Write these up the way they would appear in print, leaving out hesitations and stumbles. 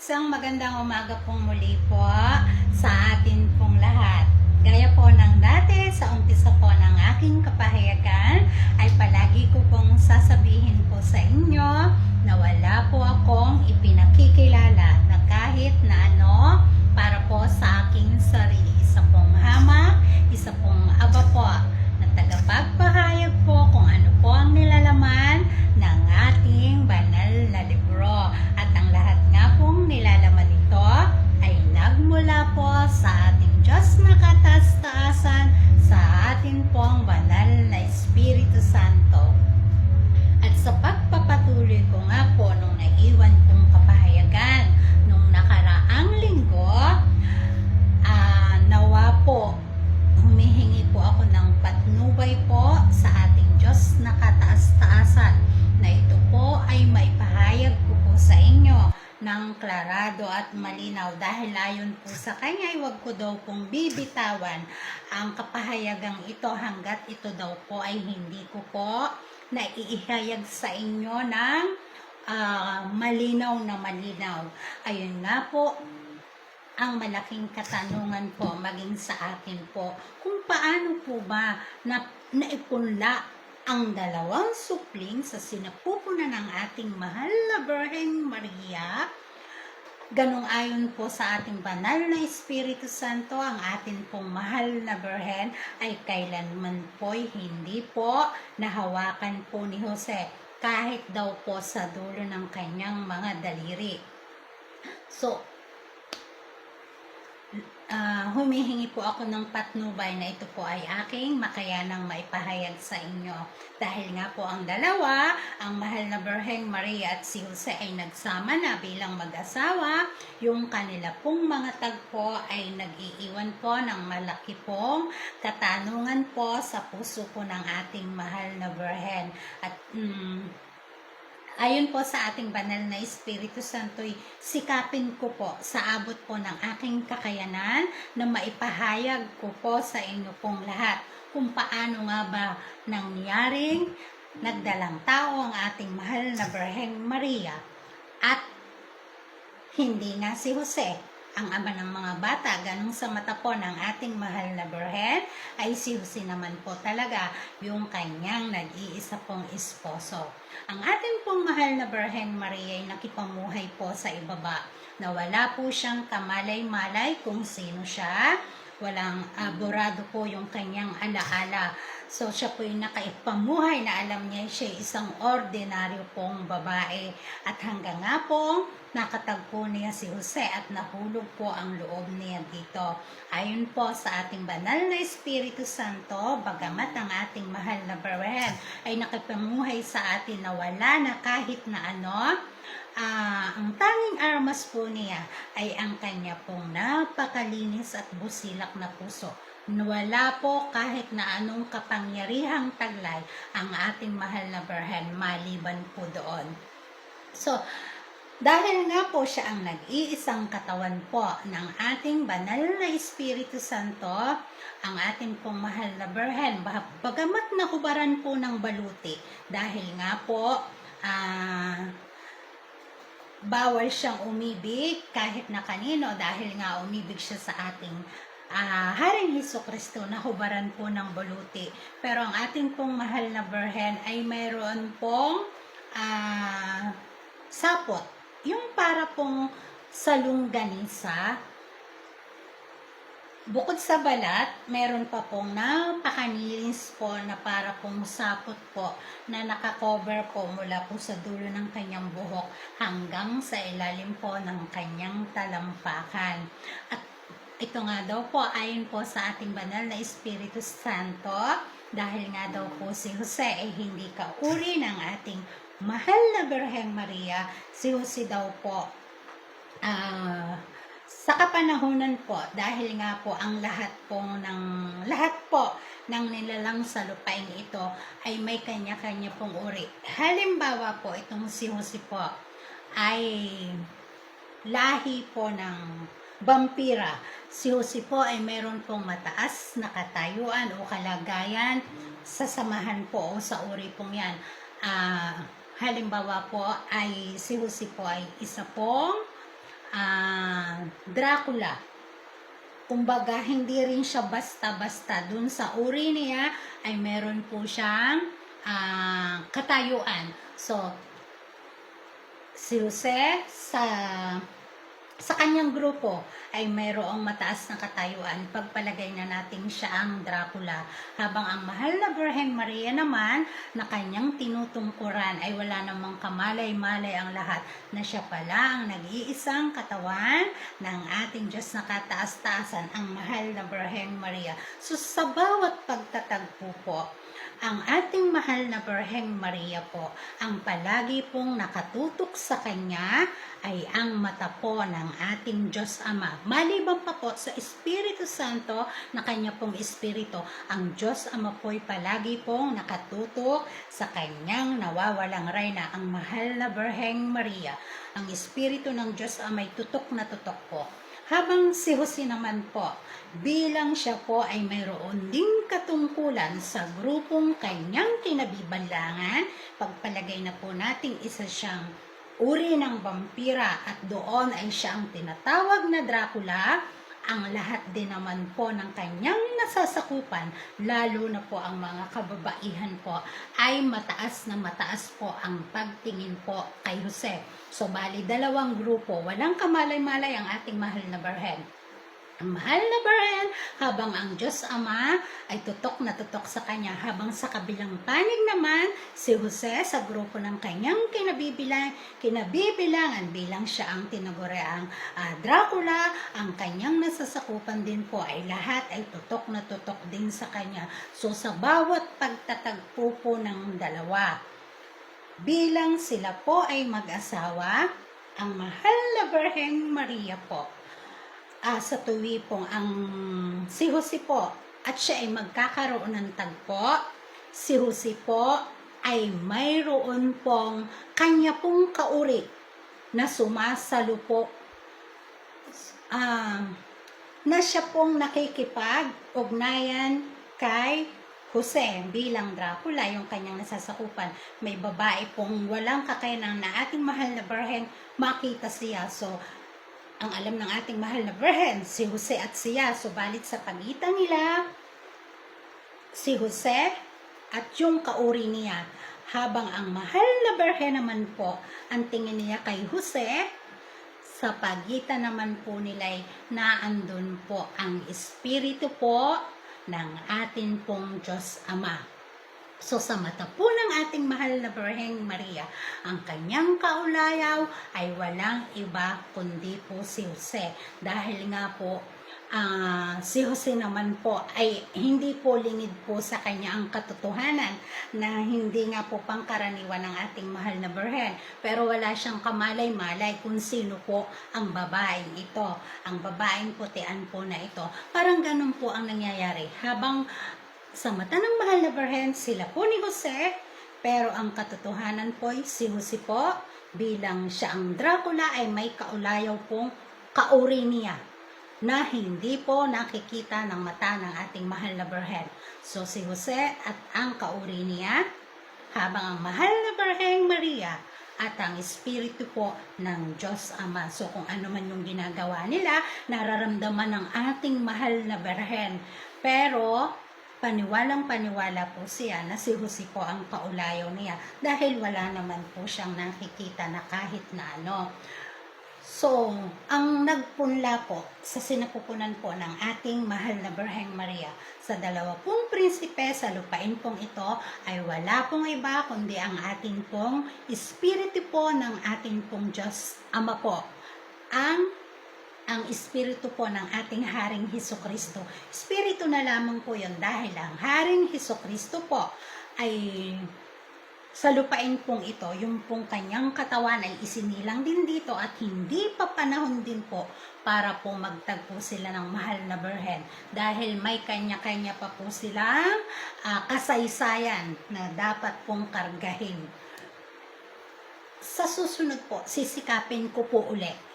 Isang magandang umaga pong muli po sa atin pong lahat. Gaya po ng dati sa umpisa po ng aking kapahayagan ay palagi ko pong sasabihin po sa inyo na wala po akong ipinakikilala na kahit na ano para po sa aking sarili. Isa pong hamak, isa pong aba po na tagapagpahayag po kung ano po ang nilalaman ng ating banal na libro. At ang lahat nga pong nilalaman nito ay nagmula po sa ating Diyos na kataas-taasan, sa atin pong banal na Espiritu Santo. At sa pagpapatuloy ko nga po nung naiwan kong kapahayagan nung nakaraang linggo, nawa po humihingi po ako ng patnubay po sa ating Diyos na kataas-taasan na ito po ay maipahayag ko po sa inyo ng klarado at malinaw dahil ayon po sa kanya ay wag ko daw pong bibitawan ang kapahayagang ito hanggat ito daw po ay hindi ko po naiihayag sa inyo ng malinaw na malinaw. Ayun nga po ang malaking katanungan po maging sa akin po kung paano po ba naipunla ang dalawang supling sa sinapupunan ng ating mahal na Birheng Maria. Ganong ayon po sa ating banal na Espiritu Santo, ang ating pong mahal na Birhen ay kailanman po hindi po nahawakan po ni Jose kahit daw po sa dulo ng kanyang mga daliri. So, humihingi po ako ng patnubay na ito po ay aking makayanang maipahayag sa inyo. Dahil nga po ang dalawa, ang mahal na Birheng Maria at si Jose ay nagsama na bilang mag-asawa. Yung kanila pong mga tagpo ay nag-iiwan po ng malaki pong katanungan po sa puso po ng ating mahal na Birhen. At ayon po sa ating banal na Espiritu Santo, sikapin ko po sa abot po ng aking kakayanan na maipahayag ko po sa inyo pong lahat kung paano nga ba nangyaring nagdalang tao ang ating mahal na Birheng Maria at hindi nga si Jose ang ama ng mga bata. Ganun sa mata po ng ating mahal na Birhen ay si Jose naman po talaga yung kanyang nag-iisa pong esposo. Ang ating pong mahal na Birheng Maria ay nakipamuhay po sa ibaba na wala po siyang kamalay-malay kung sino siya. Walang aborado po yung kanyang alaala. So, siya po yung nakaipamuhay na alam niya siya isang ordinaryo pong babae. At hanggang nga po, nakatagpo niya si Jose at nahulog po ang loob niya dito. Ayon po sa ating banal na Espiritu Santo, bagamat ang ating mahal na Birhen ay nakipamuhay sa atin na wala na kahit na ano, ang tanging armas po niya ay ang kanya pong napakalinis at busilak na puso. Wala po kahit na anong kapangyarihang taglay ang ating mahal na Birhen maliban po doon. So, dahil nga po siya ang nag-iisang katawan po ng ating banal na Espiritu Santo, ang ating pong mahal na Birhen, bagamat nahubaran po ng baluti, dahil nga po, bawal siyang umibig kahit na kanino dahil nga umibig siya sa ating Haring Hesukristo na hubaran po ng baluti. Pero ang ating pong mahal na Birhen ay mayroon pong sapot. Yung para pong salungganisa. Bukod sa balat, meron pa pong napakanilis po na para pong sapot po na nakakover po mula po sa dulo ng kanyang buhok hanggang sa ilalim po ng kanyang talampakan. At ito nga daw po ayon po sa ating banal na Espiritu Santo, dahil nga daw po si Jose ay hindi kauri ng ating mahal na Birheng Maria, si Jose daw po sa kapanahunan po, dahil nga po ang lahat po ng nilalang sa lupaing ito ay may kanya-kanya pong uri. Halimbawa po, itong si Jose po ay lahi po ng vampira. Si Jose po ay meron pong mataas na katayuan o kalagayan sa samahan po o sa uri pong yan. Halimbawa po ay si Jose po ay isa pong Dracula. Kumbaga, hindi rin siya basta-basta. Dun sa uri niya ay meron po siyang katayuan. So, si Jose sa kanyang grupo ay mayroong mataas na katayuan. Pagpalagay na natin siya ang Dracula. Habang ang mahal na Birhen Maria naman na kanyang tinutungkuran ay wala namang kamalay-malay ang lahat na siya pala ang nag-iisang katawan ng ating Diyos na kataas-taasan, ang mahal na Birhen Maria. So sa bawat pagtatagpo po, ang ating mahal na Birhen Maria po, ang palagi pong nakatutok sa kanya ay ang mata po ng ating Diyos Ama. Maliban pa po sa Espiritu Santo na kanya pong Espiritu, ang Diyos Ama po'y palagi pong nakatutok sa kanyang nawawalang reyna, ang mahal na Birhen Maria. Ang Espiritu ng Diyos Ama ay tutok na tutok po. Habang si Jose naman po, bilang siya po ay mayroon ding katungkulan sa grupong kanyang kinabibanlangan, pagpalagay na po nating isa siyang uri ng vampira at doon ay siya ang tinatawag na Dracula, ang lahat din naman po ng kanyang nasasakupan, lalo na po ang mga kababaihan po, ay mataas na mataas po ang pagtingin po kay Jose. So, bali, dalawang grupo, walang kamalay-malay ang ating mahal na Birhen. Ang mahal na Birhen, habang ang Diyos Ama ay tutok na tutok sa kanya, habang sa kabilang panig naman, si Jose sa grupo ng kanyang kinabibilangan bilang siya ang tinaguriang Dracula, ang kanyang nasasakupan din po ay lahat ay tutok na tutok din sa kanya. So sa bawat pagtatagpo po ng dalawa, bilang sila po ay mag-asawa, ang mahal na Birhen Maria po, sa tuwi pong ang si Jose po at siya ay magkakaroon ng tagpo, si Jose po ay mayroon pong kanya pong kauri na sumasalupo, na siya pong nakikipag-ugnayan kay Jose bilang Dracula, yung kanyang nasasakupan. May babae pong walang kakayanan na ating mahal na Birhen makita siya. So, ang alam ng ating mahal na Birhen, si Jose at siya. Subalit sa pagitan nila, si Jose at yung kauri niya. Habang ang mahal na Birhen naman po, ang tingin niya kay Jose, sa pagitan naman po nila'y naandun po ang Espiritu po ng atin pong Diyos Ama. So sa mata po ng ating mahal na Birhen Maria, ang kanyang kaulayaw ay walang iba kundi po si Jose. Dahil nga po, si Jose naman po ay hindi po lingid po sa kanya ang katotohanan na hindi nga po pangkaraniwan ng ating mahal na Birhen. Pero wala siyang kamalay-malay kung sino po ang babaeng ito. Ang babaeng putian po na ito. Parang ganun po ang nangyayari. Habang sa mata ng mahal na Birhen, sila po ni Jose, pero ang katotohanan po ay si Jose po, bilang siya ang Dracula ay may kaulayaw pong kauri niya na hindi po nakikita ng mata ng ating mahal na Birhen. So si Jose at ang kauri niya, habang ang mahal na Birhen Maria at ang Espiritu po ng Diyos Ama. So kung ano man yung ginagawa nila, nararamdaman ng ating mahal na Birhen. Pero paniwalang-paniwala po siya na si Jose po ang kaulayaw niya dahil wala naman po siyang nakikita na kahit na ano. So, ang nagpunla po sa sinapupunan po ng ating mahal na Birhen Maria sa dalawa pong prinsipe sa lupain pong ito ay wala pong iba kundi ang ating pong Espiritu po ng ating pong Diyos Ama po. Ang Espiritu po ng ating Haring Hesukristo. Espiritu na lamang po yun dahil ang Haring Hesukristo po ay sa lupain pong ito, yung pong kanyang katawan ay isinilang din dito at hindi pa panahon din po para po magtagpo sila ng mahal na Birhen dahil may kanya-kanya pa po silang kasaysayan na dapat pong kargahin. Sa susunod po, sisikapin ko po ulit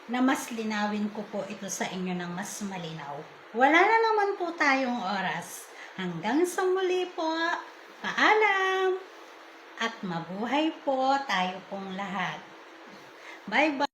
na mas linawin ko po ito sa inyo ng mas malinaw. Wala na naman po tayong oras. Hanggang sa muli po, paalam! At mabuhay po tayo pong lahat. Bye-bye!